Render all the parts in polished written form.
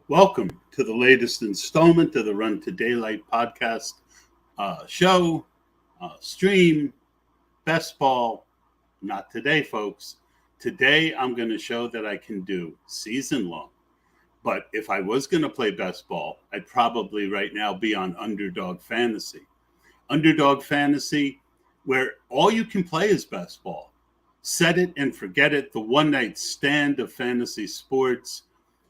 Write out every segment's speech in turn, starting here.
Welcome to the latest installment of the Run to Daylight podcast show, stream, best ball. Not today, folks. Today, I'm going to show that I can do season long. But if I was going to play best ball, I'd probably right now be on Underdog Fantasy. Underdog Fantasy, where all you can play is best ball. Set it and forget it. The one night stand of fantasy sports.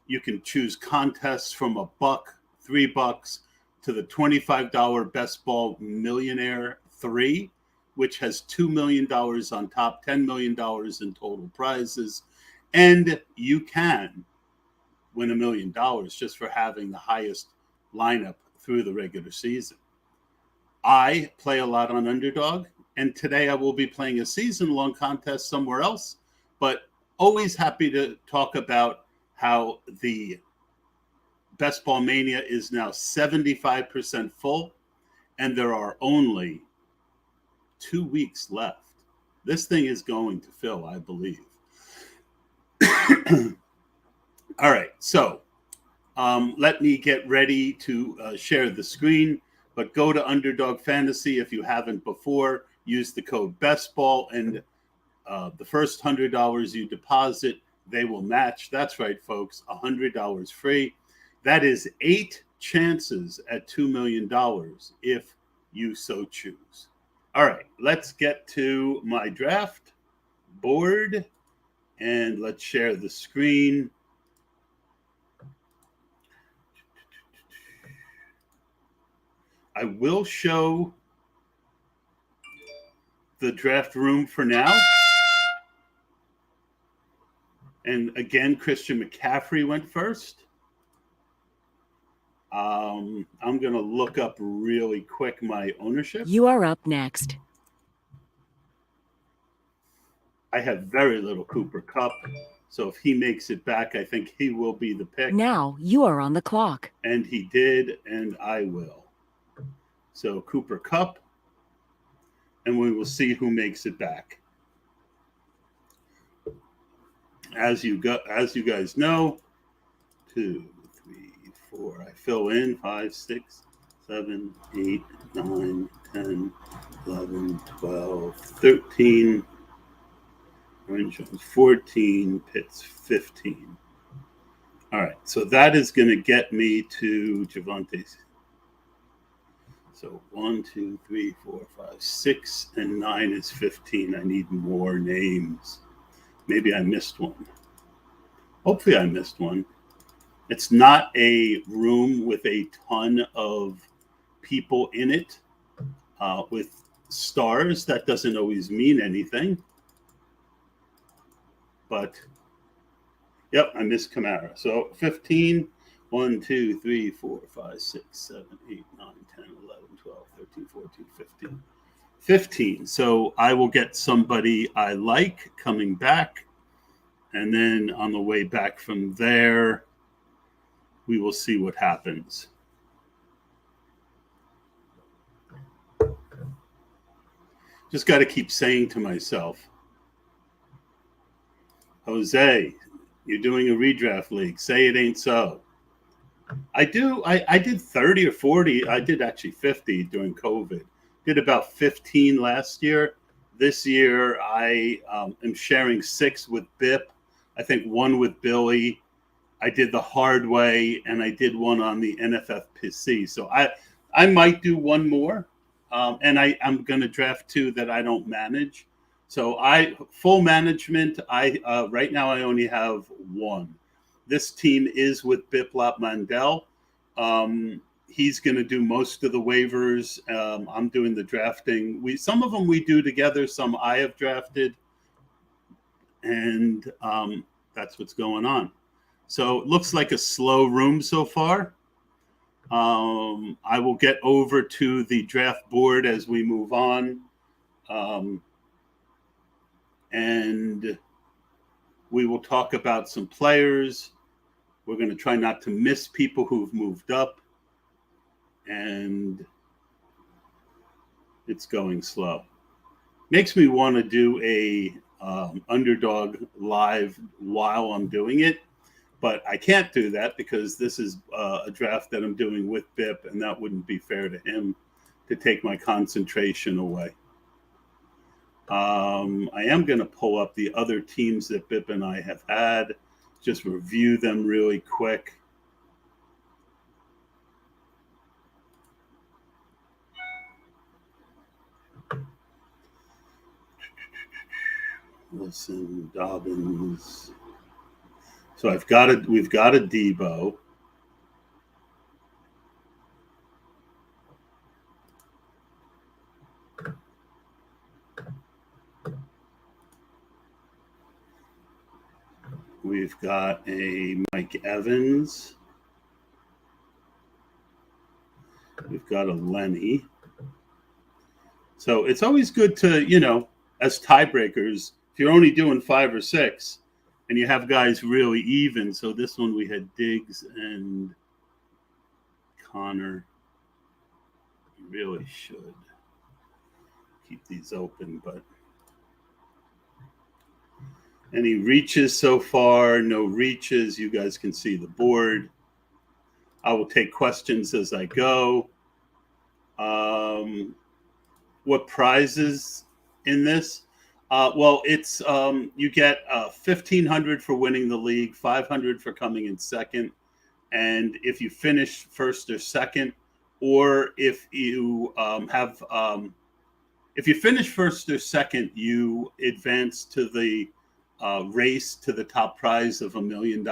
You can choose contests from $1, $3 to the $25 Best Ball Millionaire 3, which has $2 million on top, $10 million in total prizes. And you can win $1 million just for having the highest lineup through the regular season. I play a lot on Underdog, and today I will be playing a season-long contest somewhere else, but always happy to talk about how the Best Ball Mania is now 75% full, and there are only 2 weeks left. This thing is going to fill, I believe. All right, so let me get ready to share the screen, but go to Underdog Fantasy if you haven't before. Use the code BESTBALL, and the first $100 you deposit, they will match. That's right, folks, $100 free. That is 8 chances at $2 million if you so choose. All right, let's get to my draft board, and let's share the screen. I will show the draft room for now. And again, Christian McCaffrey went first. I'm going to look up really quick my ownership. You are up next. I have very little Cooper Kupp. So if he makes it back, I think he will be the pick. Now you are on the clock. And he did, and I will. So Cooper Kupp, and we will see who makes it back. As you guys know, 2, 3, 4. I fill in 5, 6, 7, 8, 9, 10, 11, 12, 13. Orange Jones 14, Pitts 15. All right, so that is going to get me to Javonte's. So 1, 2, 3, 4, 5, 6, and 9 is 15. I need more names. Maybe I missed one. Hopefully I missed one. It's not a room with a ton of people in it with stars. That doesn't always mean anything. But, yep, I missed Kamara. So 15, 1, 2, 3, 4, 5, 6, 7, 8, 9, 10, 11, 12, 13, 14, 15. 15. So I will get somebody I like coming back. And then on the way back from there, we will see what happens. Just got to keep saying to myself, Jose, you're doing a redraft league. Say it ain't so. I did 30 or 40. I did actually 50 during COVID. Did about 15 last year. This year, I am sharing 6 with Bip. I think 1 with Billy. I did the hard way, and I did 1 on the NFFPC. So I might do 1 more, and I'm going to draft 2 that I don't manage. So full management. Right now I only have 1. This team is with Biplop Mandel. He's going to do most of the waivers. I'm doing the drafting. Some of them we do together. Some I have drafted, and that's what's going on. So it looks like a slow room so far. I will get over to the draft board as we move on, and we will talk about some players. We're going to try not to miss people who've moved up. And it's going slow. Makes me want to do a Underdog live while I'm doing it. But I can't do that because this is a draft that I'm doing with Bip, and that wouldn't be fair to him to take my concentration away. I am going to pull up the other teams that Bip and I have had, just review them really quick. Wilson, Dobbins. So we've got a Debo. We've got a Mike Evans. We've got a Lenny. So it's always good to, as tiebreakers, if you're only doing 5 or 6 and you have guys really even. So this one we had Diggs and Connor. You really should keep these open, but any reaches so far? No reaches. You guys can see the board. I will take questions as I go. What prizes in this? Well, it's you get $1,500 for winning the league, $500 for coming in second, and if you finish first or second, or if you if you finish first or second, you advance to the race to the top prize of $1 million.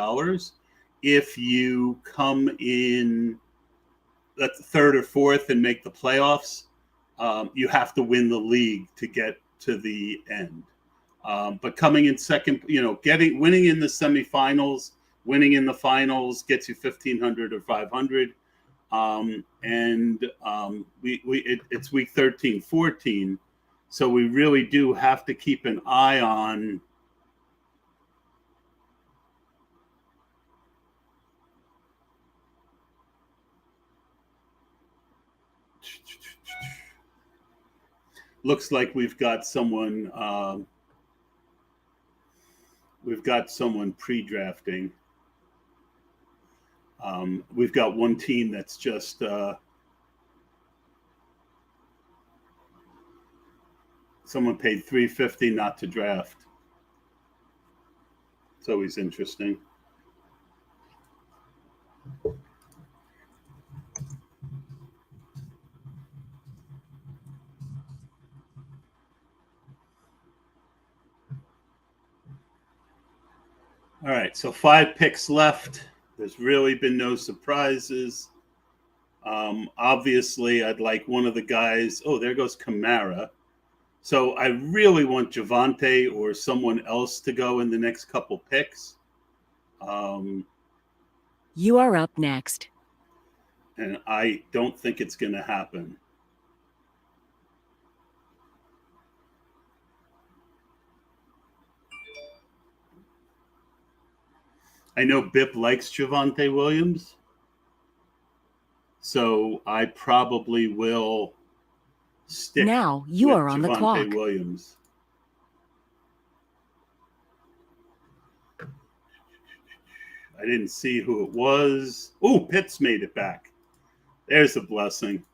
If you come in at the third or fourth and make the playoffs, you have to win the league to get to the end. But coming in second, winning in the semifinals, winning in the finals gets you $1,500 or $500. It's week 13, 14. So we really do have to keep an eye on looks like we've got someone pre-drafting. We've got one team that's just someone paid $350 not to draft. It's always interesting. All right, so 5 picks left. There's really been no surprises. Obviously, I'd like one of the guys. Oh, there goes Kamara. So I really want Javonte or someone else to go in the next couple picks. You are up next. And I don't think it's going to happen. I know Bip likes Javonte Williams, so I probably will stick Now you with are on the Javonte clock. Williams. I didn't see who it was. Oh, Pitts made it back. There's a blessing.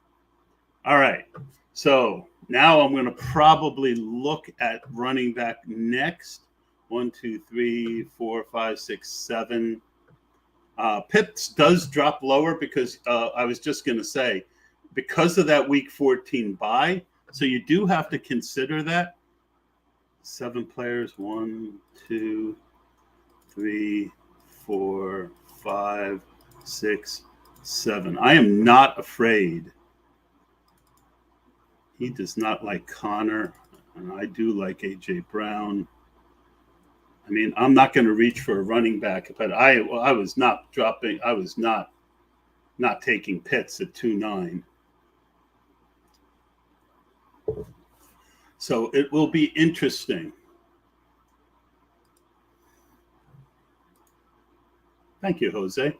All right, so now I'm going to probably look at running back next. 1, 2, 3, 4, 5, 6, 7. Pitts does drop lower because I was just going to say, because of that week 14 bye. So you do have to consider that. 7 players, 1, 2, 3, 4, 5, 6, 7. I am not afraid. He does not like Connor, and I do like A.J. Brown. I mean, I'm not going to reach for a running back, but I was not dropping. I was not taking Pitts at 2.9. So it will be interesting. Thank you, Jose.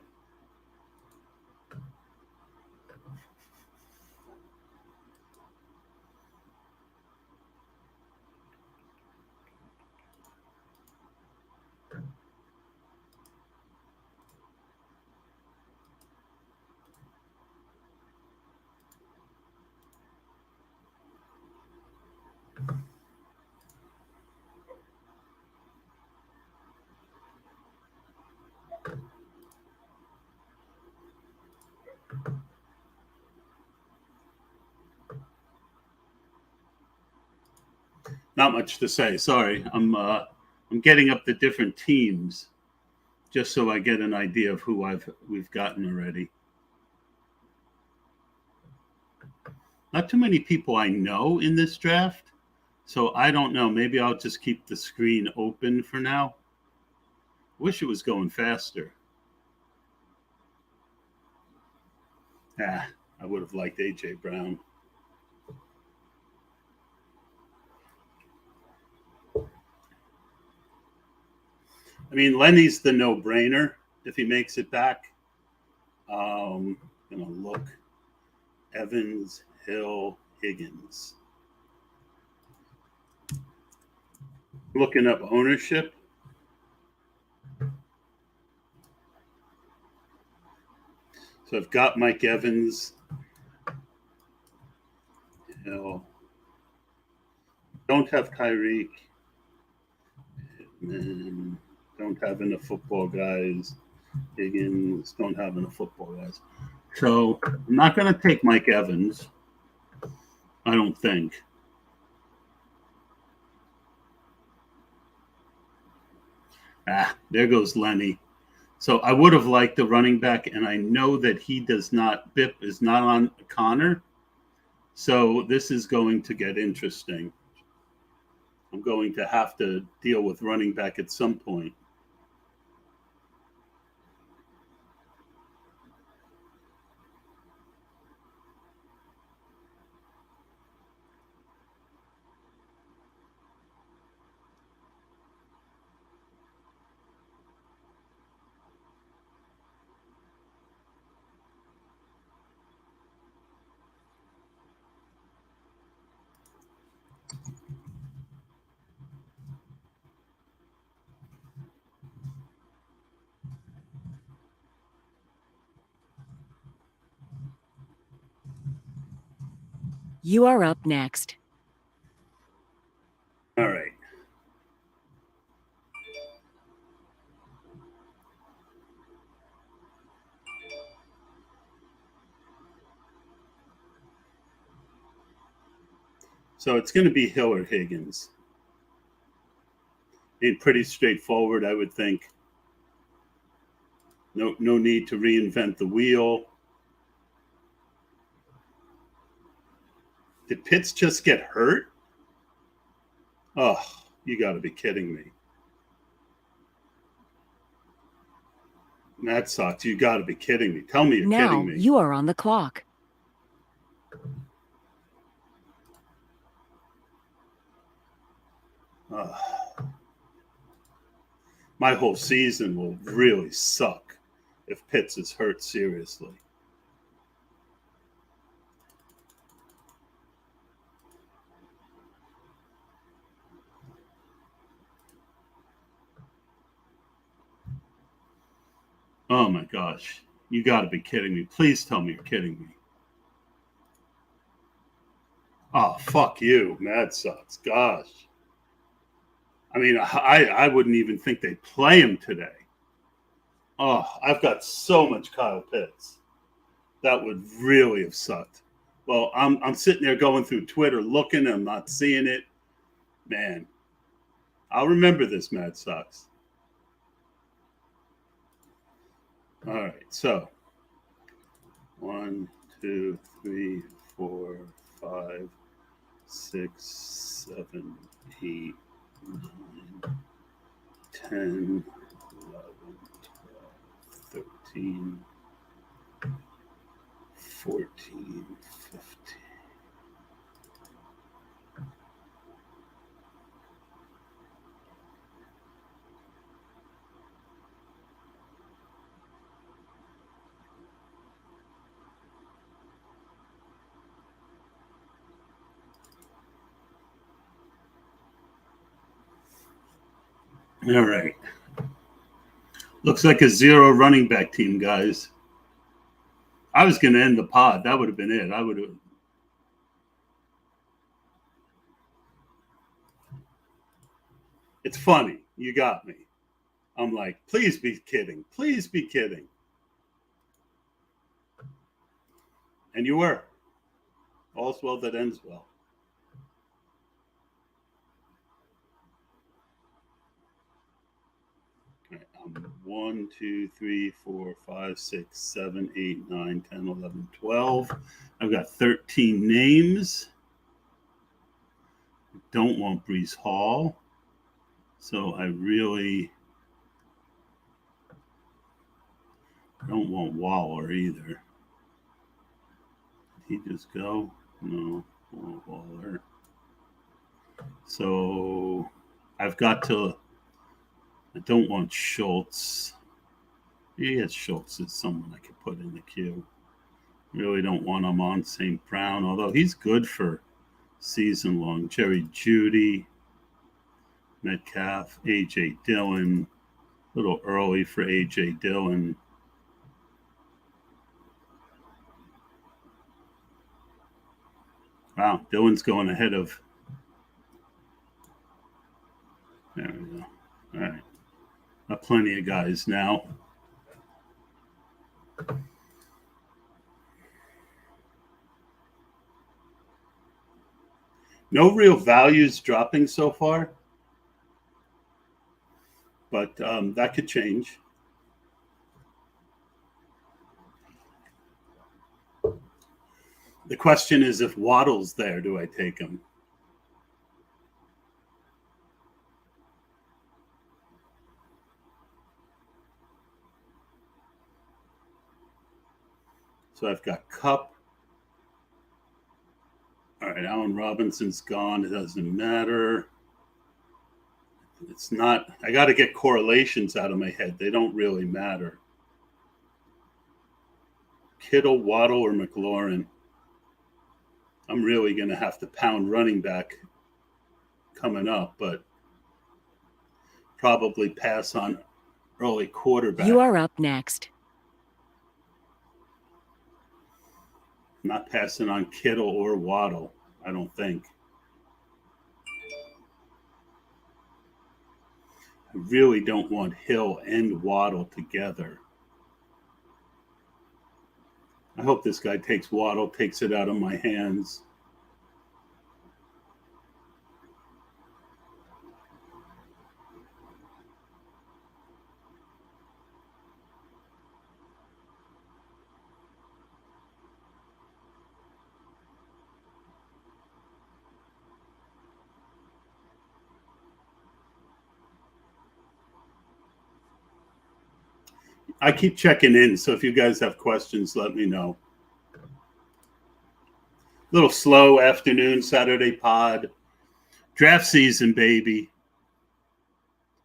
Not much to say. Sorry, I'm getting up the different teams just so I get an idea of who we've gotten already. Not too many people I know in this draft, so I don't know. Maybe I'll just keep the screen open for now. Wish it was going faster. I would have liked A.J. Brown. I mean, Lenny's the no-brainer if he makes it back. Gonna look. Evans, Hill, Higgins. Looking up ownership. So I've got Mike Evans. Hill. Don't have Tyreek. And don't have enough football guys. Higgins, don't have enough football guys. So I'm not going to take Mike Evans. I don't think. There goes Lenny. So I would have liked the running back, and I know that he does not, Bip is not on Connor. So this is going to get interesting. I'm going to have to deal with running back at some point. You are up next. All right. So it's going to be Hill or Higgins. It's pretty straightforward, I would think. No need to reinvent the wheel. Did Pitts just get hurt? Oh, you got to be kidding me. That sucks. You got to be kidding me. Tell me you're kidding me. Now you are on the clock. My whole season will really suck if Pitts is hurt seriously. Oh my gosh. You got to be kidding me. Please tell me you're kidding me. Oh, fuck you. That sucks. Gosh. I mean, I wouldn't even think they'd play him today. Oh, I've got so much Kyle Pitts. That would really have sucked. Well, I'm sitting there going through Twitter looking, I'm not seeing it. Man, I'll remember this, Mad Sox. All right, so 1, 2, 3, 4, 5, 6, 7, 8, 9, 10, 11, 12, 13, 14, 15. All right. Looks like a 0 running back team, guys. I was going to end the pod. That would have been it. I would have. It's funny. You got me. I'm like, please be kidding. Please be kidding. And you were. All's well that ends well. All right, 1, 2, 3, 4, 5, 6, 7, 8, 9, 10, 11, 12. I've got 13 names. Don't want Brees Hall. So I really don't want Waller either. Did he just go? No, Waller. So I've got to. I don't want Schultz. Yes, Schultz is someone I could put in the queue. Really don't want him on St. Brown, although he's good for season long. Jerry Jeudy, Metcalf, A.J. Dillon. A little early for A.J. Dillon. Wow, Dillon's going ahead of. There we go. All right. Got plenty of guys now. No real values dropping so far, but that could change. The question is, if Waddle's there, do I take him? So I've got Kupp. All right, Allen Robinson's gone. It doesn't matter. It's not. I got to get correlations out of my head. They don't really matter. Kittle, Waddle, or McLaurin. I'm really going to have to pound running back coming up, but probably pass on early quarterback. You are up next. Not passing on Kittle or Waddle, I don't think. I really don't want Hill and Waddle together. I hope this guy takes Waddle, takes it out of my hands. I keep checking in, so if you guys have questions, let me know. Little slow afternoon Saturday pod. Draft season, baby.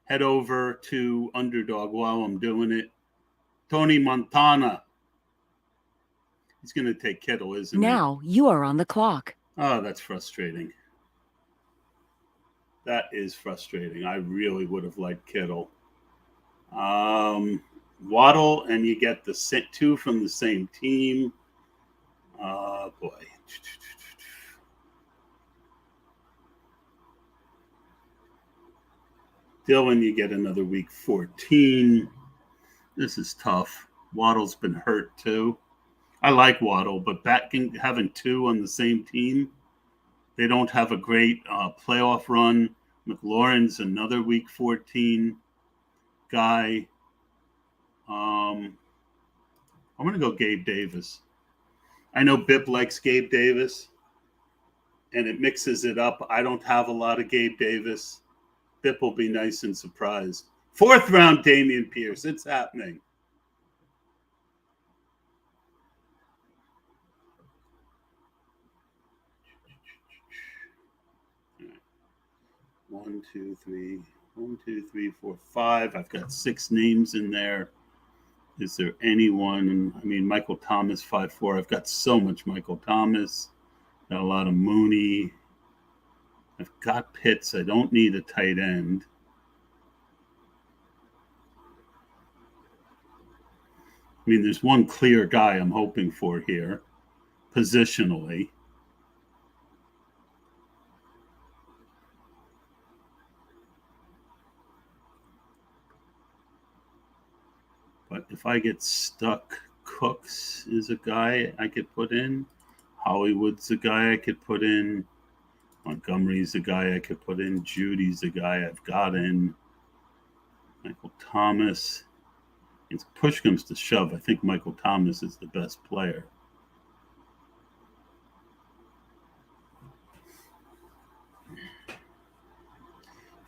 Head over to Underdog while I'm doing it. Tony Montana. He's going to take Kittle, isn't he? Now you are on the clock. Oh, that's frustrating. That is frustrating. I really would have liked Kittle. Waddle, and you get the two from the same team. Boy. Dillon, you get another week 14. This is tough. Waddle's been hurt too. I like Waddle, but having two on the same team, they don't have a great playoff run. McLaurin's another week 14 guy. I'm going to go Gabe Davis. I know Bip likes Gabe Davis, and it mixes it up. I don't have a lot of Gabe Davis. Bip will be nice and surprised. 4th round, Dameon Pierce. It's happening. Right. 1, 2, 3. 1, 2, 3, 4, 5. I've got 6 names in there. Is there anyone? I mean, Michael Thomas, 5'4". I've got so much Michael Thomas. Got a lot of Mooney. I've got Pitts. I don't need a tight end. I mean, there's one clear guy I'm hoping for here, positionally. But if I get stuck, Cooks is a guy I could put in. Hollywood's a guy I could put in. Montgomery's a guy I could put in. Judy's a guy I've got in. Michael Thomas. If push comes to shove, I think Michael Thomas is the best player.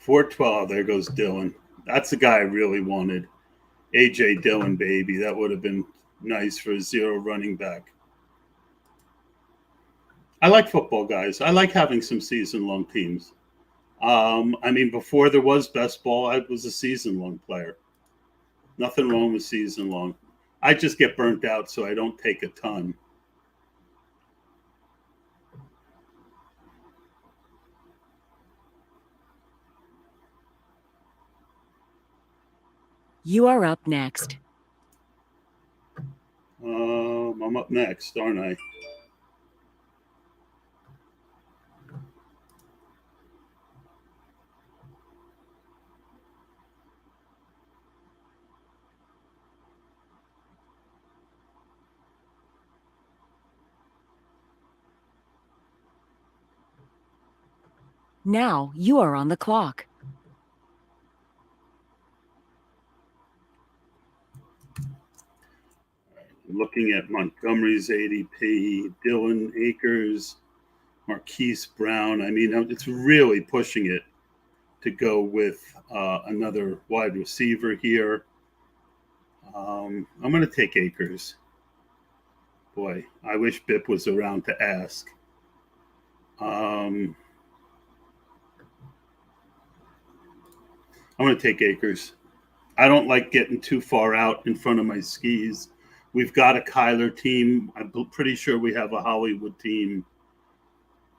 $4.12. There goes Dylan. That's the guy I really wanted. A.J. Dillon, baby. That would have been nice for a zero running back. I like football, guys. I like having some season-long teams. Before there was best ball, I was a season-long player. Nothing wrong with season-long. I just get burnt out, so I don't take a ton. You are up next. I'm up next, aren't I? Now you are on the clock. Looking at Montgomery's ADP, Dylan Akers, Marquise Brown. It's really pushing it to go with another wide receiver here. I'm going to take Akers. Boy, I wish Bip was around to ask. I'm going to take Akers. I don't like getting too far out in front of my skis. We've got a Kyler team. I'm pretty sure we have a Hollywood team.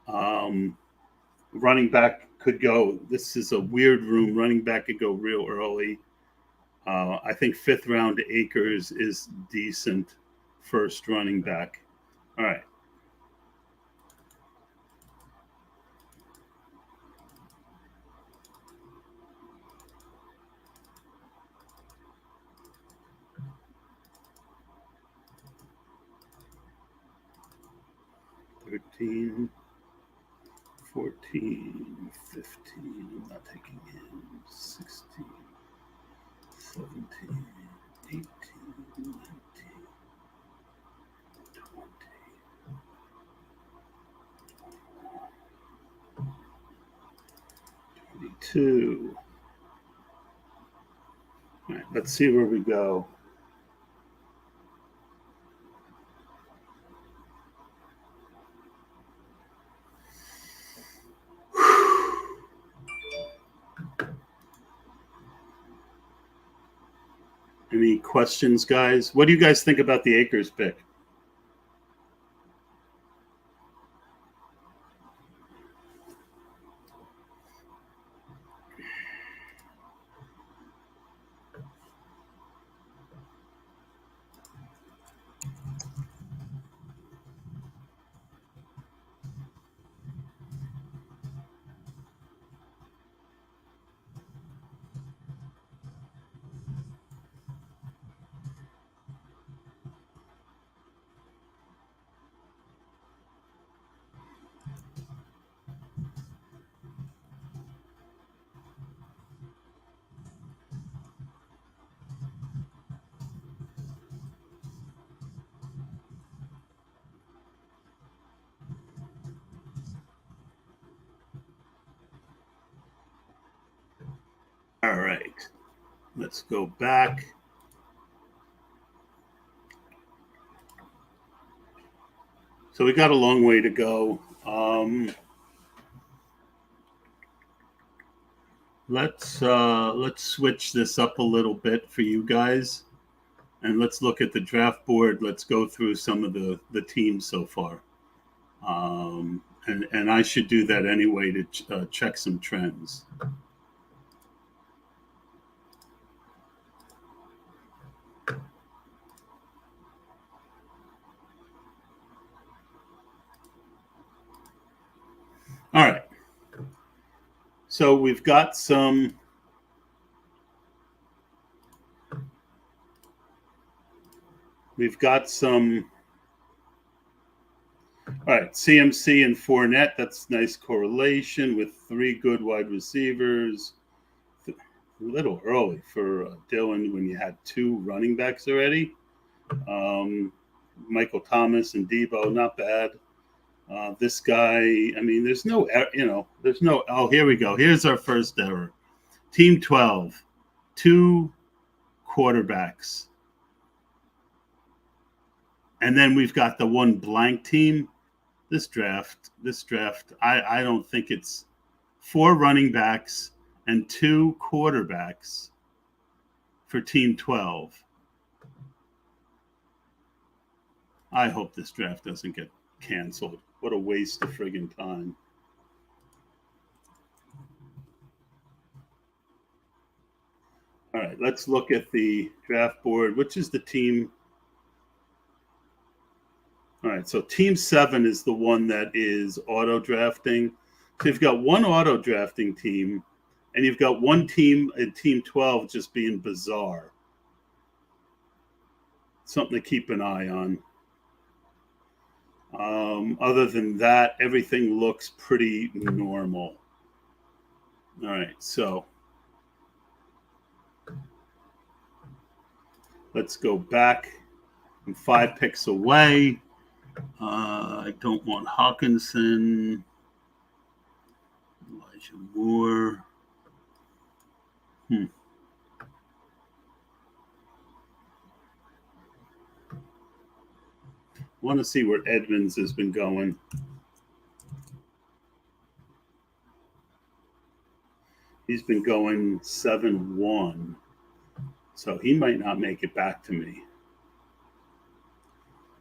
Running back could go. This is a weird room. Running back could go real early. I think 5th round Akers is decent first running back. All right. $13, $14, $15. I'm not taking him. $16, $17, $18, $19, $20, $22. All right, let's see where we go. Any questions, guys? What do you guys think about the Akers pick? All right, let's go back. So we got a long way to go. Let's switch this up a little bit for you guys, and let's look at the draft board. Let's go through some of the teams so far, and I should do that anyway to check some trends. All right. So we've got some We've got some. All right, CMC and Fournette. That's nice correlation with 3 good wide receivers. A little early for Dylan when you had 2 running backs already. Michael Thomas and Debo, not bad. This guy, I mean, there's no. Oh, here we go. Here's our first error. Team 12, 2 quarterbacks. And then we've got the 1 blank team. This draft, I don't think it's 4 running backs and 2 quarterbacks for Team 12. I hope this draft doesn't get canceled. What a waste of friggin' time. All right, let's look at the draft board. Which is the team? All right, so Team 7 is the one that is auto drafting. So you've got 1 auto drafting team, and you've got 1 team in Team 12 just being bizarre. Something to keep an eye on. Other than that, everything looks pretty normal. All right, so let's go back. I'm 5 picks away. I don't want Hawkinson. Elijah Moore. Want to see where Edmonds has been going. He's been going 7-1. So he might not make it back to me.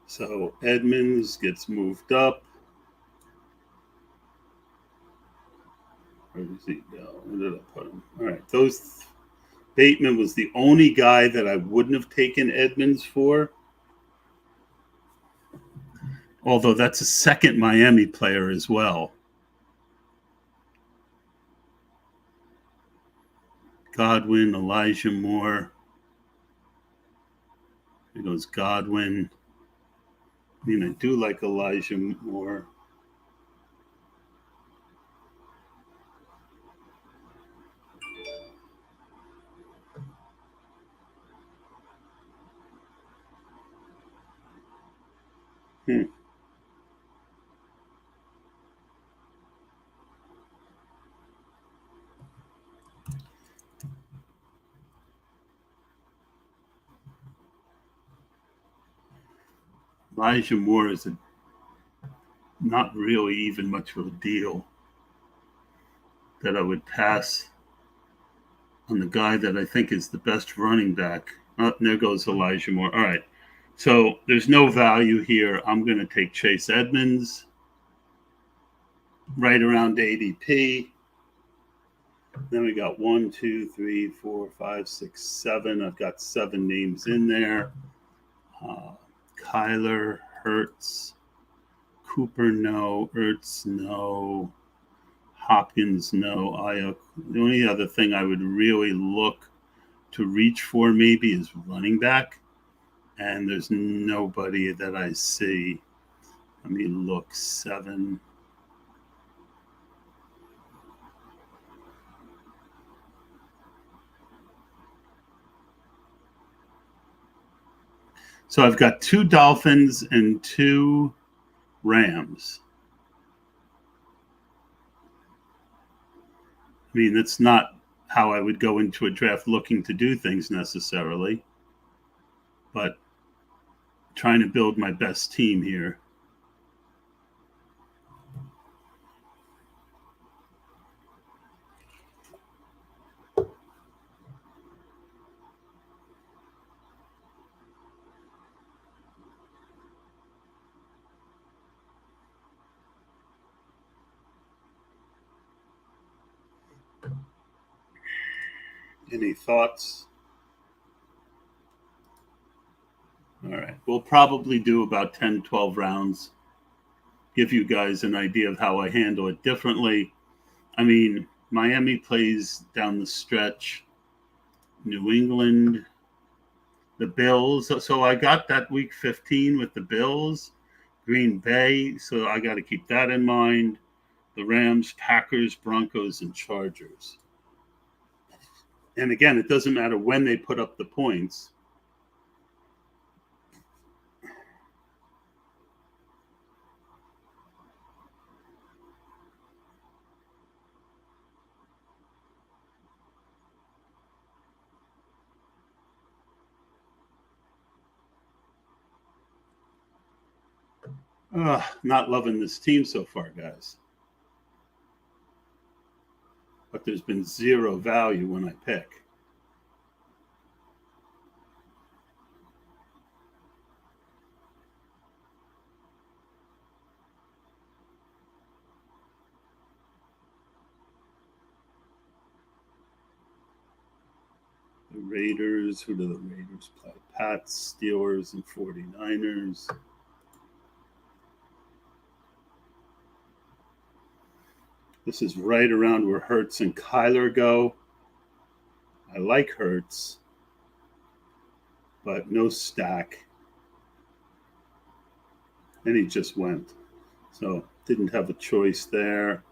So Edmonds gets moved up. Where does he go? Where did I put him? All right. Bateman was the only guy that I wouldn't have taken Edmonds for. Although that's a second Miami player as well. Godwin, Elijah Moore. There goes Godwin. I mean, I do like Elijah Moore. Elijah Moore is not really even much of a deal that I would pass on the guy that I think is the best running back. Oh, there goes Elijah Moore. All right. So there's no value here. I'm going to take Chase Edmonds right around ADP. Then we got 1, 2, 3, 4, 5, 6, 7. I've got 7 names in there. Kyler, Hurts, Cooper, no. Ertz, no. Hopkins, no. Ayuk. The only other thing I would really look to reach for maybe is running back. And there's nobody that I see. Let me look. 7. So I've got 2 Dolphins and 2 Rams. I mean, that's not how I would go into a draft looking to do things necessarily, but trying to build my best team here. Any thoughts? All right. We'll probably do about 10, 12 rounds. Give you guys an idea of how I handle it differently. I mean, Miami plays down the stretch. New England. The Bills. So I got that week 15 with the Bills, Green Bay. So I got to keep that in mind. The Rams, Packers, Broncos, and Chargers. And again, it doesn't matter when they put up the points. Not loving this team so far, guys. But there's been zero value when I pick. The Raiders, who do the Raiders play? Pats, Steelers, and 49ers. This is right around where Hurts and Kyler go. I like Hurts, but no stack. And he just went. So didn't have a choice there.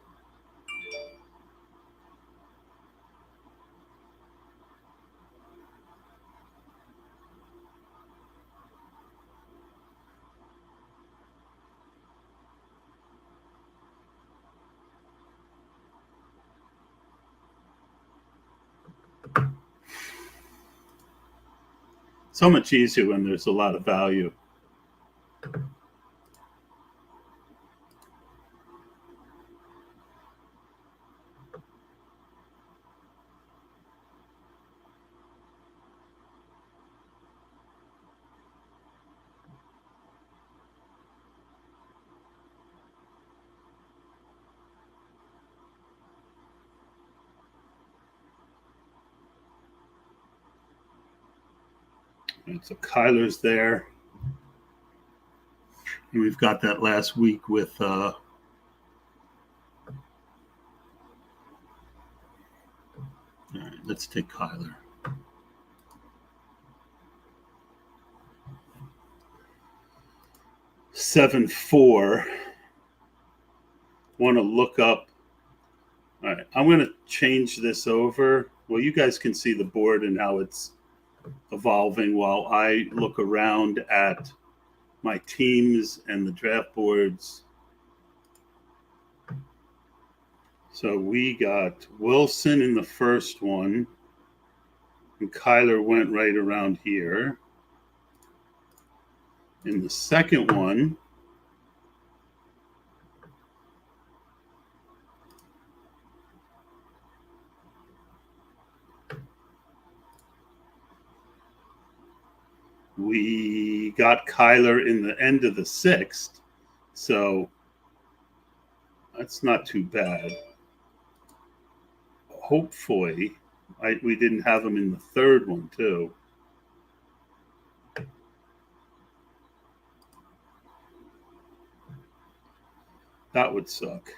So much easier when there's a lot of value. And so Kyler's there. And we've got that last week with all right, let's take Kyler. Seven, 4. Want to look up. All right, I'm going to change this over. Well, you guys can see the board and how it's evolving while I look around at my teams and the draft boards. So we got Wilson in the first one, and Kyler went right around here. In the second one, we got Kyler in the end of the 6th, so that's not too bad. Hopefully, we didn't have him in the third one, too. That would suck.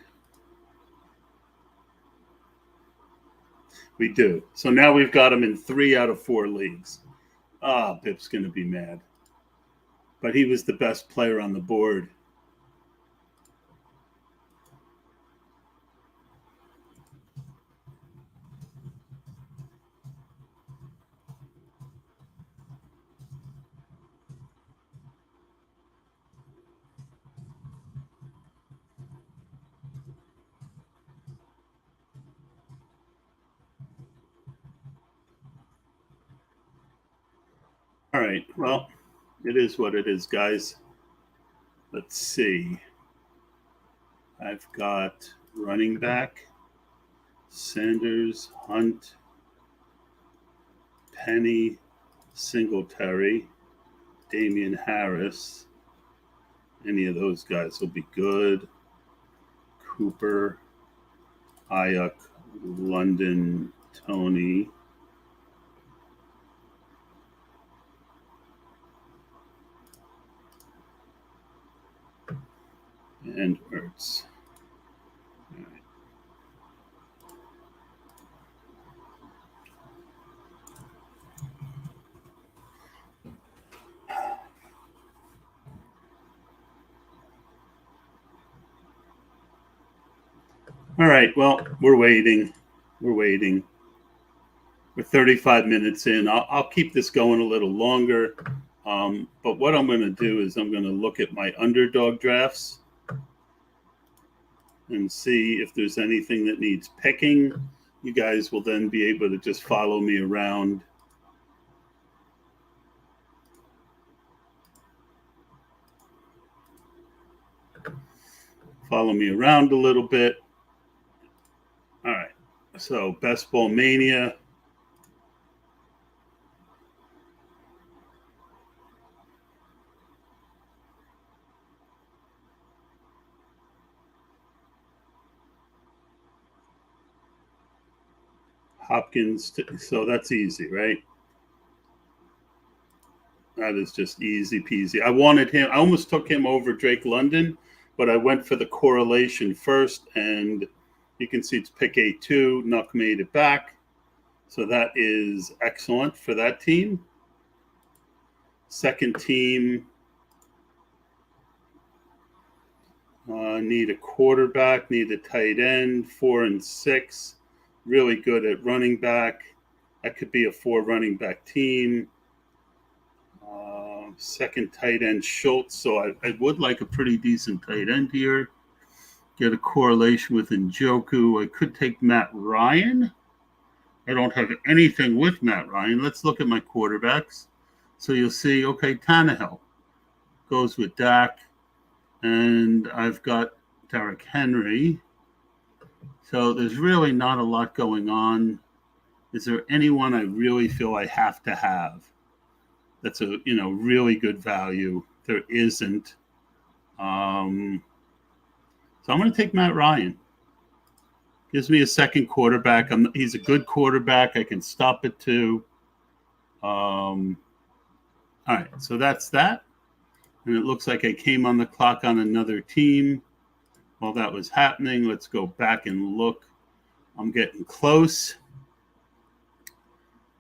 We do. So now we've got him in 3 out of 4 leagues. Pip's going to be mad. But he was the best player on the board. All right. Well, it is what it is, guys. Let's see. I've got running back, Sanders, Hunt, Penny, Singletary, Damian Harris. Any of those guys will be good. Cooper, Ayuk, London, Tony. And Ertz. All right. All right. Well, we're waiting. We're waiting. We're 35 minutes in. I'll keep this going a little longer. But what I'm going to do is I'm going to look at my underdog drafts and see if there's anything that needs picking. You guys will then be able to just follow me around. Follow me around a little bit. All right. So, Best Ball Mania. Hopkins. So, that's easy, right? That is just easy peasy. I wanted him. I almost took him over Drake London, but I went for the correlation first, and you can see it's pick A2. Nuck made it back. So that is excellent for that team. Second team, need a quarterback, need a tight end, 4 and 6. Really good at running back. That could be a 4 running back team. Second tight end, Schultz. So I would like a pretty decent tight end here. Get a correlation with Njoku. I could take Matt Ryan. I don't have anything with Matt Ryan. Let's look at my quarterbacks. So you'll see, okay, Tannehill goes with Dak. And I've got Derrick Henry. So there's really not a lot going on. Is there anyone I really feel I have to have? That's a really good value. There isn't. So I'm going to take Matt Ryan. Gives me a second quarterback. He's a good quarterback. I can stop it too. All right, so that's that. And it looks like I came on the clock on another team. While that was happening, let's go back and look. I'm getting close.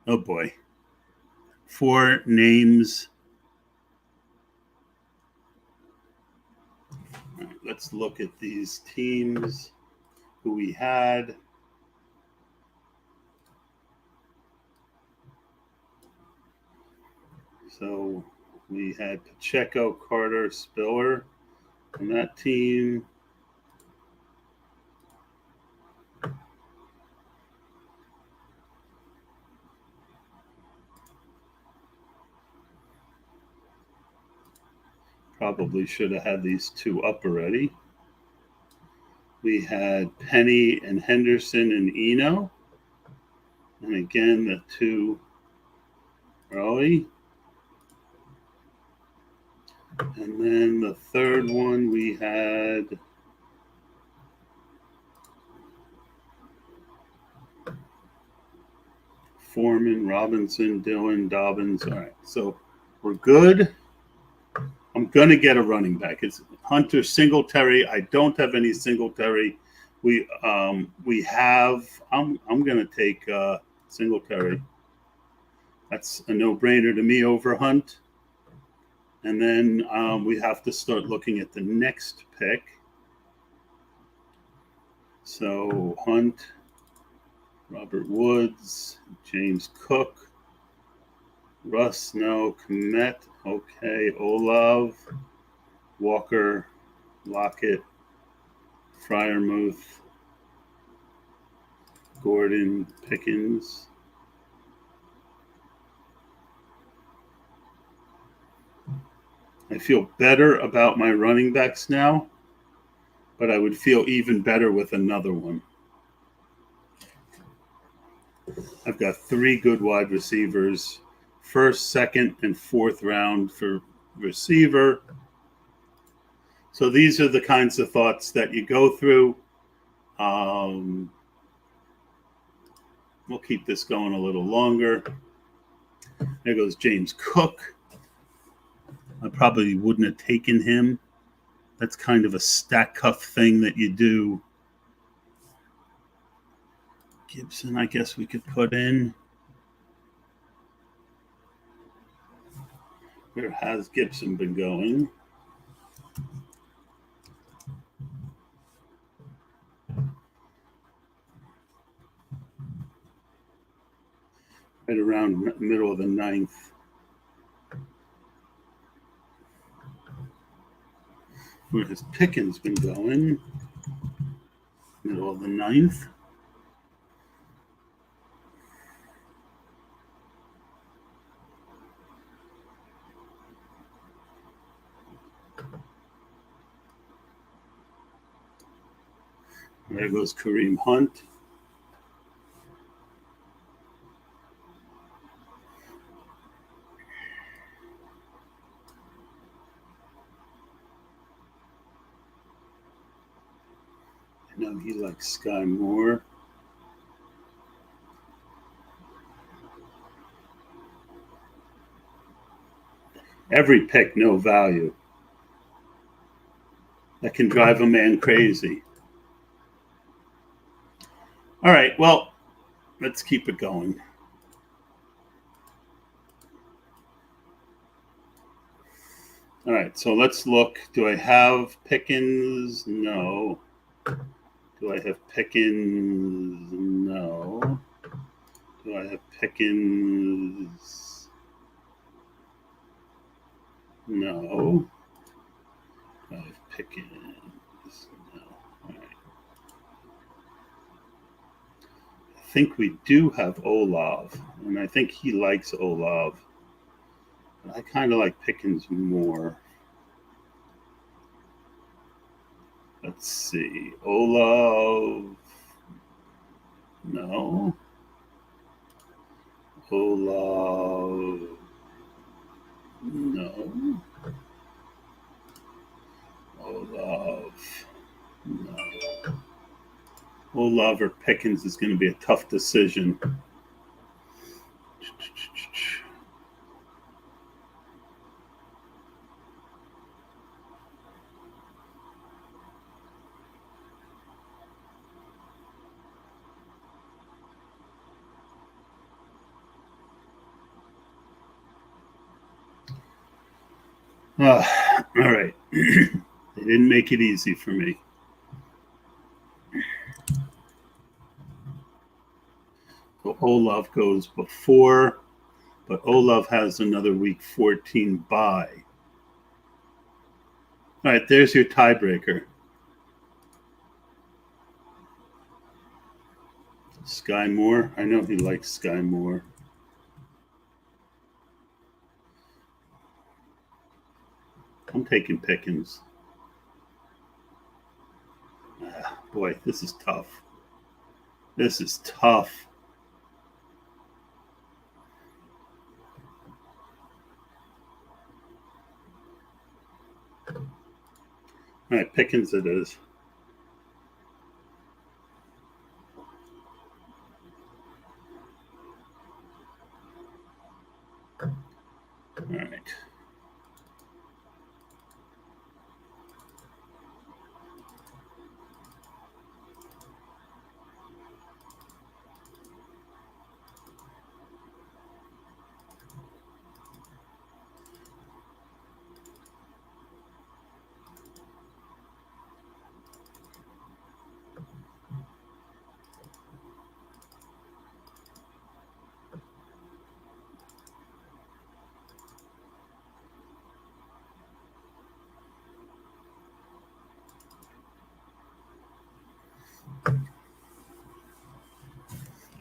Oh boy. 4 names. All right, let's look at these teams who we had. So we had Pacheco, Carter, Spiller on that team. Probably should have had these 2 up already. We had Penny and Henderson and Eno. And again, the 2 early. And then the third one we had Foreman, Robinson, Dillon, Dobbins. All right, so we're good. I'm going to get a running back. It's Hunter Singletary. I don't have any Singletary. We have. I'm going to take Singletary. That's a no-brainer to me over Hunt. And then we have to start looking at the next pick. So Hunt, Robert Woods, James Cook, Russ, no, Kmet, okay, Olav, Walker, Lockett, Freiermuth, Gordon, Pickens. I feel better about my running backs now, but I would feel even better with another one. I've got 3 good wide receivers, first, second, and fourth round for receiver. So these are the kinds of thoughts that you go through. We'll keep this going a little longer. There goes James Cook. I probably wouldn't have taken him. That's kind of a stack cuff thing that you do. Gibson, I guess we could put in. Where has Gibson been going? right around middle of the ninth. Where has Pickens been going? Middle of the ninth. There goes Kareem Hunt. I know he likes Sky Moore. Every pick, no value. That can drive a man crazy. All right, well, let's keep it going. All right, so let's look. Do I have Pickens? No. Do I have Pickens? No. Do I have Pickens? No. Do I have Pickens? No. All right. I think we do have Olav, and I think he likes Olav. But I kind of like Pickens more. Let's see. Olav. No. Olav. No. Olav. No. Olav or Pickens is going to be a tough decision. All right. They didn't make it easy for me. So Olav goes before, but Olav has another week 14 bye. All right, there's your tiebreaker. Sky Moore. I know he likes Sky Moore. I'm taking Pickens. Boy, this is tough. This is tough. All right, Pickens it is. All right.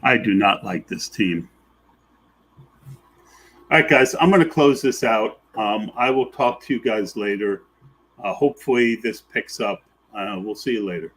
I do not like this team. All right, guys, I'm going to close this out. I will talk to you guys later. Hopefully this picks up. We'll see you later.